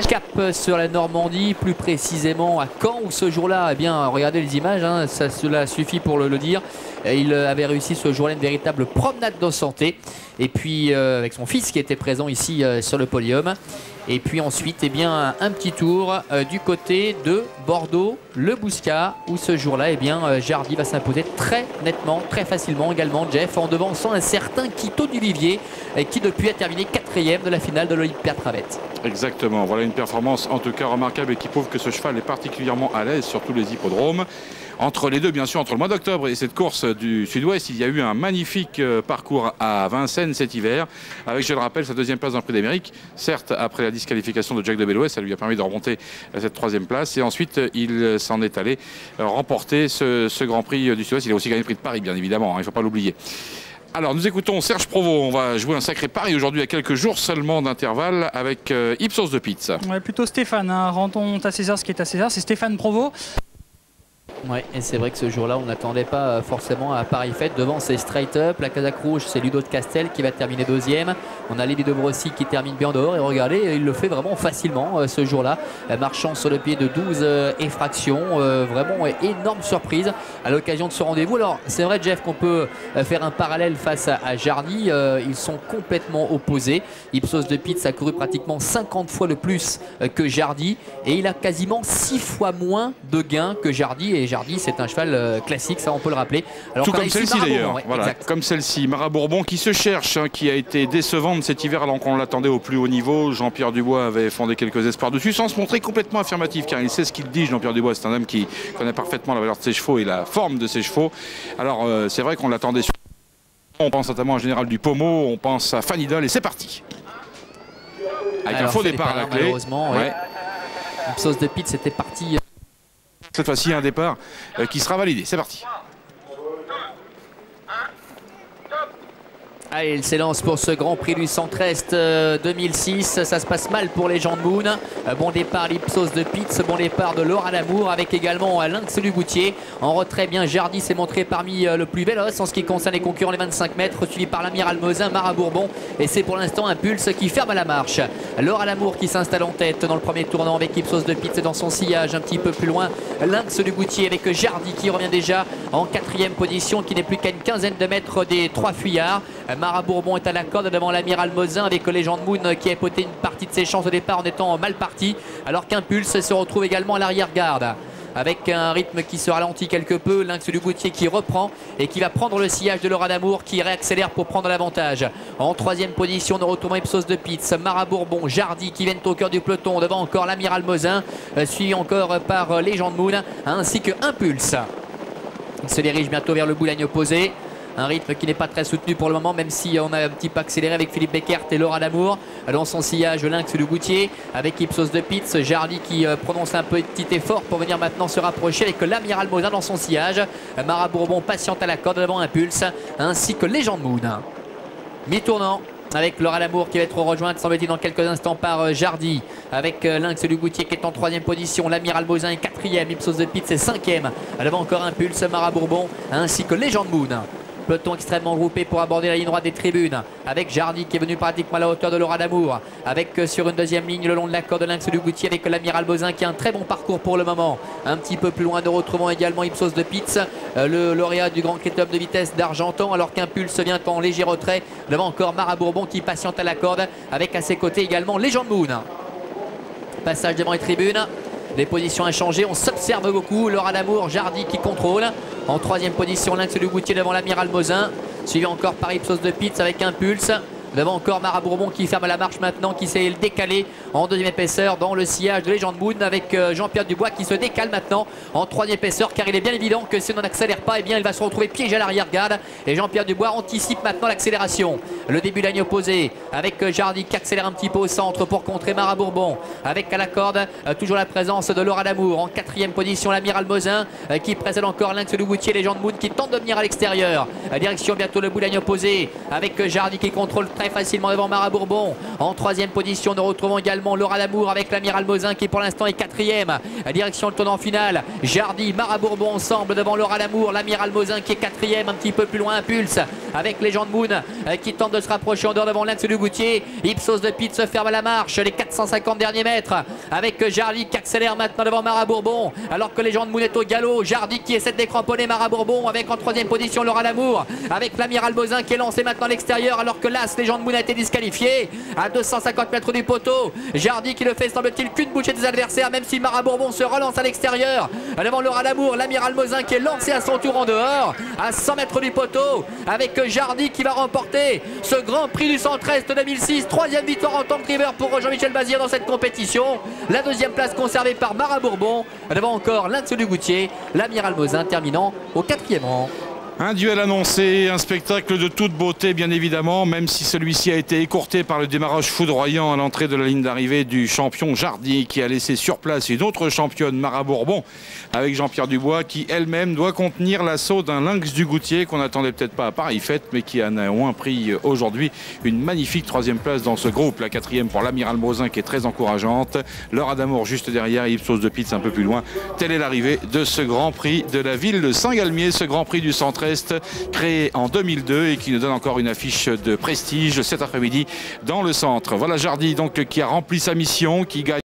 Cap sur la Normandie, plus précisément à Caen, où ce jour-là, eh bien, regardez les images, hein, cela suffit pour le dire. Il avait réussi ce jour-là une véritable promenade de santé. Et puis avec son fils qui était présent ici sur le podium. Et puis ensuite, eh bien, un petit tour du côté de Bordeaux, le Bouscat, où ce jour-là, eh bien, Jardy va s'imposer très nettement, très facilement également, Jeff, en devançant un certain Quito Duvivier, qui depuis a terminé 4e de la finale de l'Olympia Travette. Exactement, voilà une performance en tout cas remarquable et qui prouve que ce cheval est particulièrement à l'aise sur tous les hippodromes. Entre les deux, bien sûr, entre le mois d'octobre et cette course du Sud-Ouest, il y a eu un magnifique parcours à Vincennes cet hiver, avec, je le rappelle, sa 2e place dans le Prix d'Amérique. Certes, après la disqualification de Jack de Bellouet, ça lui a permis de remonter à cette 3e place. Et ensuite, il s'en est allé remporter ce Grand Prix du Sud-Ouest. Il a aussi gagné le Prix de Paris, bien évidemment, hein, il ne faut pas l'oublier. Alors, nous écoutons Serge Provost. On va jouer un sacré pari aujourd'hui à quelques jours seulement d'intervalle avec Ipsos de Pitts. Ouais, plutôt Stéphane, hein. Rendons à César ce qui est à César. C'est Stéphane Provost. Ouais, et c'est vrai que ce jour-là, on n'attendait pas forcément à Paris Fête. Devant, c'est Straight Up. La Casaque Rouge, c'est Ludo de Castel qui va terminer 2e. On a Lily de Brossy qui termine bien dehors. Et regardez, il le fait vraiment facilement ce jour-là. Marchant sur le pied de 12 effractions. Vraiment énorme surprise à l'occasion de ce rendez-vous. Alors, c'est vrai, Jeff, qu'on peut faire un parallèle face à Jardy. Ils sont complètement opposés. Ipsos de Pitts a couru pratiquement 50 fois le plus que Jardy. Et il a quasiment 6 fois moins de gains que Jardy. Et Jardy, c'est un cheval classique, ça on peut le rappeler. Alors, tout comme celle-ci d'ailleurs, ouais, voilà, comme celle-ci, Mara Bourbon qui se cherche, hein, qui a été décevante cet hiver alors qu'on l'attendait au plus haut niveau. Jean-Pierre Dubois avait fondé quelques espoirs dessus sans se montrer complètement affirmatif, car il sait ce qu'il dit. Jean-Pierre Dubois, c'est un homme qui connaît parfaitement la valeur de ses chevaux et la forme de ses chevaux. Alors c'est vrai qu'on l'attendait sur... On pense notamment en général du Pommeau, on pense à Fanidol et c'est parti. Avec alors, un faux départ à la clé. Malheureusement, ouais. Ipsos de Pitts, c'était parti. Cette fois-ci, un départ qui sera validé. C'est parti. Allez, il s'élance pour ce Grand Prix du Centre-Est 2006. Ça se passe mal pour les gens de Moon. Bon départ l'Ipsos de Pitts. Bon départ de Laura Lamour avec également Lynx du Goutier. En retrait, bien Jardy s'est montré parmi le plus véloce en ce qui concerne les concurrents les 25 mètres. Suivi par l'Amiral Mosin, Mara Bourbon. Et c'est pour l'instant un pulse qui ferme la marche. Laura Lamour qui s'installe en tête dans le premier tournant avec Ipsos de Pitts dans son sillage un petit peu plus loin. Lynx du Goutier avec Jardy qui revient déjà en 4e position, qui n'est plus qu'à une quinzaine de mètres des 3 fuyards. Mara Bourbon est à la corde devant l'Amiral Mosin avec Legend Moon qui a époté une partie de ses chances au départ en étant mal parti, alors qu'Impulse se retrouve également à l'arrière-garde avec un rythme qui se ralentit quelque peu. Lynx du Goutier qui reprend et qui va prendre le sillage de Laura d'Amour qui réaccélère pour prendre l'avantage. En 3e position, nous retrouvons Ipsos de Pitts, Mara Bourbon, Jardy qui viennent au cœur du peloton. Devant encore l'Amiral Mosin, suivi encore par Legend Moon ainsi que Impulse. Il se dirige bientôt vers le bouligne opposé. Un rythme qui n'est pas très soutenu pour le moment, même si on a un petit peu accéléré avec Philippe Beckert et Laura Lamour. Dans son sillage, Lynx du Goutier avec Ipsos de Pitts. Jardy qui prononce un petit effort pour venir maintenant se rapprocher avec l'Amiral Mosin dans son sillage. Mara Bourbon patiente à la corde devant Impulse, ainsi que Legend Moon. Mi-tournant avec Laura Lamour qui va être rejointe, semble-t-il, dans quelques instants par Jardy, avec Lynx du Goutier qui est en 3e position, l'Amiral Mosin est 4e, Ipsos de Pitts est 5e. Devant encore Impulse, Mara Bourbon, ainsi que Legend Moon. Peloton extrêmement groupé pour aborder la ligne droite des tribunes avec Jardy qui est venu pratiquement à la hauteur de Laura d'Amour, avec sur une 2e ligne le long de la corde de Lynx du Goutier avec l'Amiral Mosin qui a un très bon parcours pour le moment. Un petit peu plus loin, nous retrouvons également Ipsos de Pitts, le lauréat du Grand Critérium de vitesse d'Argentan, alors qu'Impulse vient en léger retrait. Devant encore Mara Bourbon qui patiente à la corde avec à ses côtés également Legend Moon. Passage devant les tribunes. Les positions inchangées, on s'observe beaucoup. Laura d'Amour, Jardy qui contrôle. En 3e position, Lynx du Goutier devant l'Amiral Mosin. Suivi encore par Ipsos de Pitts avec Impulse. Devant encore Mara Bourbon qui ferme la marche maintenant, qui s'est décalé en 2e épaisseur dans le sillage de Legend Moon avec Jean-Pierre Dubois qui se décale maintenant en 3e épaisseur, car il est bien évident que si on n'accélère pas, eh bien il va se retrouver piégé à l'arrière-garde. Et Jean-Pierre Dubois anticipe maintenant l'accélération. Le début de la ligne opposée avec Jardy qui accélère un petit peu au centre pour contrer Mara Bourbon. Avec à la corde toujours la présence de Laura d'Amour. En 4e position, l'Amiral Mosin qui précède encore Lynx du Goutier, Legend Moon qui tente de venir à l'extérieur. Direction bientôt le bout de la ligne opposée avec Jardy qui contrôle très facilement devant Mara Bourbon. En 3e position, nous retrouvons également Laura Lamour avec l'Amiral Mosin qui pour l'instant est 4e. Direction le tournant final. Jardy, Mara Bourbon ensemble devant Laura Lamour, l'Amiral Mosin qui est 4e, un petit peu plus loin Impulse avec Legend Moon qui tente de se rapprocher en dehors devant Lens du Goutier. Ipsos de Pete se ferme à la marche, les 450 derniers mètres avec Jardy qui accélère maintenant devant Mara Bourbon alors que Legend Moon est au galop. Jardy qui essaie de décramponner Mara Bourbon avec en troisième position Laura Lamour avec l'Amiral Bozin qui est lancé maintenant à l'extérieur alors que l'As Legend Moon a été disqualifié à 250 mètres du poteau. Jardy qui le fait semble-t-il qu'une bouchée des adversaires, même si Mara Bourbon se relance à l'extérieur devant Laura Lamour, l'Amiral Bozin qui est lancé à son tour en dehors à 100 mètres du poteau avec Jardy qui va remporter ce Grand Prix du Centre-Est 2006, troisième victoire en tant que driver pour Jean-Michel Bazir dans cette compétition. La deuxième place conservée par Mara Bourbon devant encore Lens du Goutier, l'Amiral Bozin terminant au 4e rang. Un duel annoncé, un spectacle de toute beauté bien évidemment, même si celui-ci a été écourté par le démarrage foudroyant à l'entrée de la ligne d'arrivée du champion Jardy qui a laissé sur place une autre championne, Mara Bourbon, avec Jean-Pierre Dubois qui elle-même doit contenir l'assaut d'un lynx du Goutier qu'on n'attendait peut-être pas à pareille fête mais qui a néanmoins pris aujourd'hui une magnifique troisième place dans ce groupe. La quatrième pour l'Amiral Bozin qui est très encourageante, Laura Damour juste derrière, Ipsos de Pete un peu plus loin. Telle est l'arrivée de ce Grand Prix de la ville de Saint-Galmier, ce Grand Prix du Centre-Est créé en 2002 et qui nous donne encore une affiche de prestige cet après-midi dans le centre. Voilà Jardy donc qui a rempli sa mission, qui gagne